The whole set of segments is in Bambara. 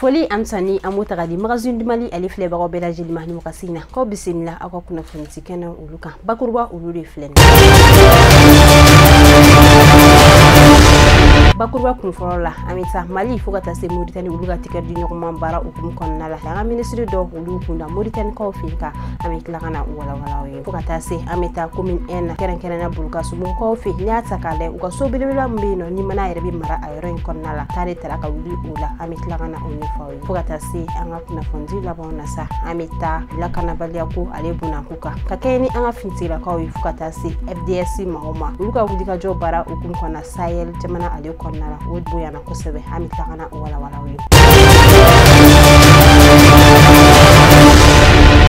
foli amsani amutagadi magazine du Mali ali filɛ bagaw bɛɛ lajɛlen ni wagati na ko bisimila aw ka kunnafoni kɛnɛ olu kan bakuruba olu de filɛ bakuruba kun fɔlɔ la amita Mali fo ka taa se Mauritanie olu ka tigɛ di ɲɔgɔnman baara hukumu kɔnɔna la an ministre dɔ olu kunda Mauritanie kaw fɛ ka an tila kana walawalaw ye fo ka taa se amita commune 1 na kɛrɛnkɛrɛnna Bulkasumu kaw fɛ n'i y'a ta k'a lajɛ u ka so belebele min bɛ yen nɔ ni mana yɛrɛ bɛ mara a yɔrɔ in kɔnɔna la taa de taara ka wuli o la an tila kana o ɲɛfɔ ye fo ka taa se an ka kunnafoni labanw na sa an bɛ taa lakanabaliya ko ale bunako kan ka kɛ ni an ka finitigilakaw ye fo ka taa se FDS mɔgɔw ma olu ka wulikajɔ baara hukumu kɔnɔna Sahel jamana ale kɔnɔna la o boyana kosɛbɛ an bɛ tila kana o walawalaw ye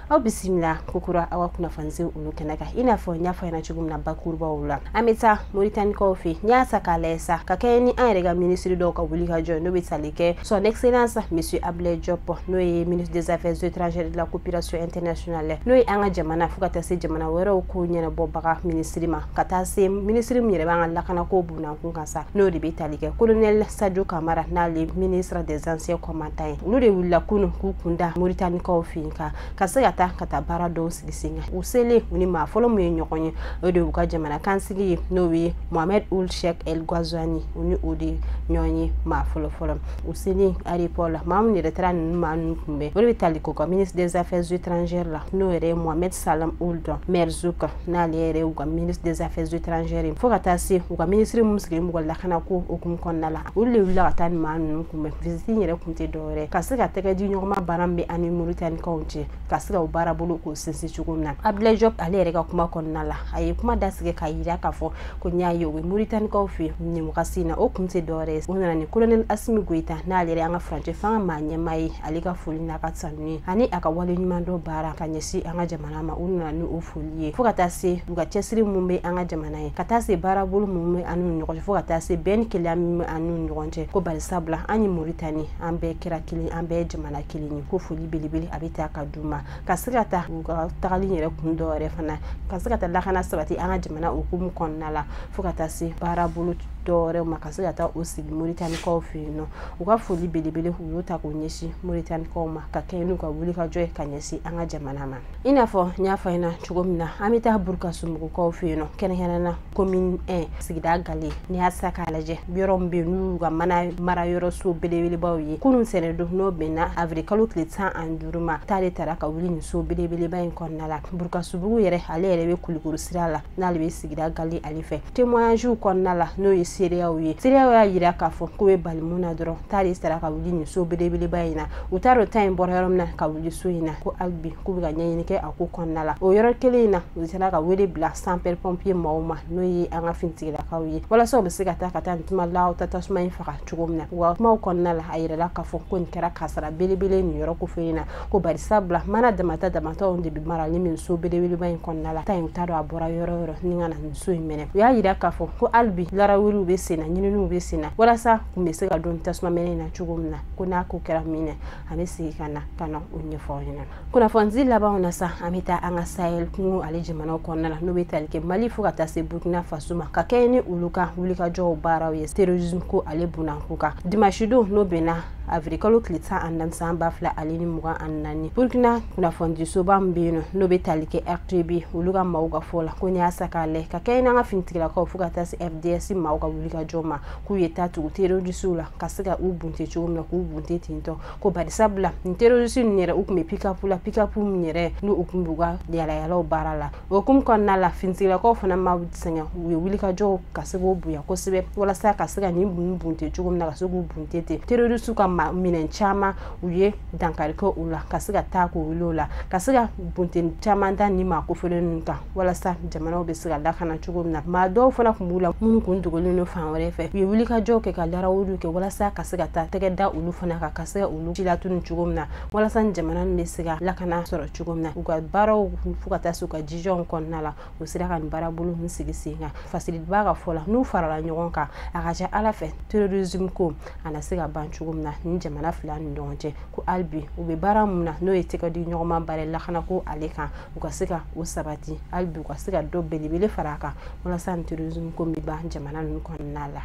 aw bisimila kokura aw kunnafoni olu kɛnɛ kan i n'a fɔ n y'a fɔ ɲɛna cogo min na bakurubaw la an bɛ taa Mauritanie kaw fɛ n'i y'a ta k'a lajɛ sa ka kɛ ni an yɛrɛ ka ministre dɔw ka wulikajɔ n'o bɛ tali kɛ son excellence monsieur Abdoulaye Diop n'o ye ministre des affaires étrangères de la coopération internationale n'o ye an ka jamana fo ka taa se jamana wɛrɛw ko ɲɛnabɔbaga ministre ma ka taa se ministre min yɛrɛ b'an ka lakanako bunakun kan sa n'o de bɛ tali kɛ colonel Sadio Camara n'ale ministre des anciens combattants ye olu de wulila kunun k'u kunda Mauritanie kaw fɛ ka se ka taa baara dɔw sigi sen kan u selen u ni maa fɔlɔ min ye ɲɔgɔn ye o de y'u ka jamana kansigi ye n'o ye Mohamed Ould Cheikh El Ghazouani u ni o de ɲɔgɔn ye maa fɔlɔ u selen aéroport la maa min yɛrɛ taara ninnu maa ninnu kunbɛn o de bɛ tali ko ka ministre des affaires étrangères la n'o yɛrɛ ye Mohamed Salam Ould Merzouk n'ale yɛrɛ y'u ka ministre des affaires étrangères fo ka taa se u ka ministre mun sigilen b'u ka lakanako hukumu kɔnɔna la olu de wulila ka taa ni maa ninnu kunbɛn visite yɛrɛ kun tɛ dɔwɛrɛ ka se ka tɛgɛ di ɲɔgɔnma baara min bɛ ani Mauritanie kaw cɛ ka se ka baara bolo ko sinsin cogo min na Abdoulaye Diop ale yɛrɛ ka kuma kɔnɔna la a ye kuma dasigi ka yira k'a fɔ ko n y'a ye o bɛ Mauritanie kaw fɛ nin wagati in na o kun tɛ dɔwɛrɛ ye o nana ni colonel Assimi Goïta n'ale yɛrɛ an ka furancɛ fanga maa ɲɛmaa ye ale ka foli n'a ka tanu ye ani a ka wale ɲuman dɔ baara ka ɲɛsin an ka jamana ma u nana ni o foli ye fo ka taa se u ka cɛsiri mun bɛ an ka jamana ye ka taa se baara bolo mun bɛ an n'u ɲɔgɔn cɛ fo ka taa se bɛn ni kelenya min bɛ an n'u ɲɔgɔn cɛ ko bari sabula an ye Mauritanie an bɛɛ kɛra kelen an bɛɛ ye jamana kelen ye ko foli belebele a bɛ taa ka d'u ma ka se ka taa u ka tagali yɛrɛ kun dɔ yɛrɛ fana ka se ka taa lakana sabati an ka jamana hukumu kɔnɔna la fo ka taa se baara bolo dɔwɛrɛw ma ka se ka taa o sigi Mauritanie kaw fɛ yen nɔ u ka foli belebele u y'o ta k'o ɲɛsin Mauritanie kaw ma ka kɛ n'u ka wulikajɔ ye ka ɲɛsin an ka jamana ma i n'a fɔ n y'a fɔ ɲɛna cogo min na an bɛ taa Bulkasumu kaw fɛ yen nɔ kɛrɛnkɛrɛnna commune 1 sigida Gale n'i y'a ta k'a lajɛ yɔrɔ min bɛ yen n'u ka mara yɔrɔ so belebelebaw ye kunun sɛnɛdon n'o bɛnna avril kalo tile 15 ma t'ale taara ka wuli nin so belebeleba in kɔnɔna la Bulkasumu yɛrɛ ale yɛrɛ bɛ Kulikoro sira la n'ale bɛ sigida Gale ale fɛ témoignage kɔnɔna la n'o ye seereyaw ye seereyaw y'a yira k'a fɔ k'u bɛ bali mun na dɔrɔn t'ale sera ka wuli nin so belebeleba in na u t'a dɔn temps in bɔra yɔrɔ min na ka wuli so in na ko hali bi k'u bɛ ka ɲɛɲini kɛ a ko kɔnɔna la o yɔrɔ kelen in na u sera ka wele bila sapeur pompier mɔgɔw ma n'o ye an ka finitigilakaw ye walasa u bɛ se ka taa nin tuma la ta tasuma in faga cogo min na u ka kumaw kɔnɔna la a yirala k'a fɔ ko nin kɛra kasara belebele nin yɔrɔ ko fɛ in na ko bari sabula mana damataw de bɛ marali min so belebeleba in kɔnɔna la temps in u t'a dɔn a bɔra yɔrɔ ni ka na nin so in minɛ u y'a yira k'a fɔ ko hali bi larawuliw bɛ sen na ɲininiw bɛ sen na walasa kun bɛ se ka don tasuma mɛnɛ na cogo min na ko n'a ko kɛra min na an bɛ segin ka na o ɲɛfɔ aw ɲɛna kunnafoni labanw na sa an bɛ taa an ka Sahel kungo ale jamanaw kɔnɔna la n'o bɛ tali kɛ Mali fo ka taa se Burkina Faso ma ka kɛ ni olu ka wulikajɔw baaraw ye terrorisme ko ale bunako kan dimanche don n'o bɛnna avril kalo tile 14 san 2024 Burkina kunnafoni soba min bɛ yen n'o bɛ tali kɛ RTB olu ka maaw ka fɔ la ko n'i y'a sa k'a lajɛ ka kɛ n'an ka finitigilakaw fo ka taa se FDS maaw ka wulikajɔ ma k'u ye taa tugu terroriste la ka se ka u bunte cogo min na k'u bunte tentɔ ko bari sabula nin terroriste ninnu yɛrɛ u tun bɛ pick-up min yɛrɛ n'u u tun b'u ka yalayalaw baara la o hukumu kɔnɔna la finitigilakaw fana ma sɛgɛn u ye wulikajɔw ka se k'o bonya kosɛbɛ walasa ka se ka nin bunte cogo min na ka se k'u bunte ten terroriste ka minɛn caman u ye dankari kɛ u la ka se ka taa k'o wuli o la ka se ka bunte caman da ni maa kofɔlen ninnu kan walasa jamanaw bɛ se ka lakana cogo min na maa dɔw fana tun b'u la minnu kun dogolen don fan wɛrɛ fɛ u ye wulikajɔw kɛ ka larawuliw kɛ walasa ka se ka taa tɛgɛ da olu fana kan ka se ka olu ci latunu cogo min na walasa jamana bɛ se ka lakana sɔrɔ cogo min na u ka baaraw fo ka taa se u ka jijɔnw kɔnɔna la u sera ka nin baara bolo min sigi sen kan fasiliba ka fɔ la n'u farala ɲɔgɔn kan a ka ca Ala fɛ terrorisme ko a na se ka ban cogo min na ni jamana fila ni ɲɔgɔn cɛ ko hali bi u bɛ baara mun na n'o ye tɛgɛ di ɲɔgɔnma baara lakana ko ale kan u ka se ka o sabati hali bi u ka se ka dɔ belebele fara a kan walasa ni terrorisme ko bɛ ban jamana ninnu kɔnɔna la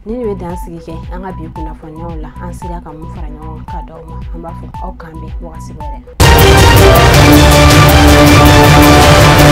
ni be dan sigi kɛ an ka bi kunnafoniyaw la an sera ka mun fara ɲɔgɔn kan ka d'aw ma an b'a fɔ aw kan bɛ wagati wɛrɛ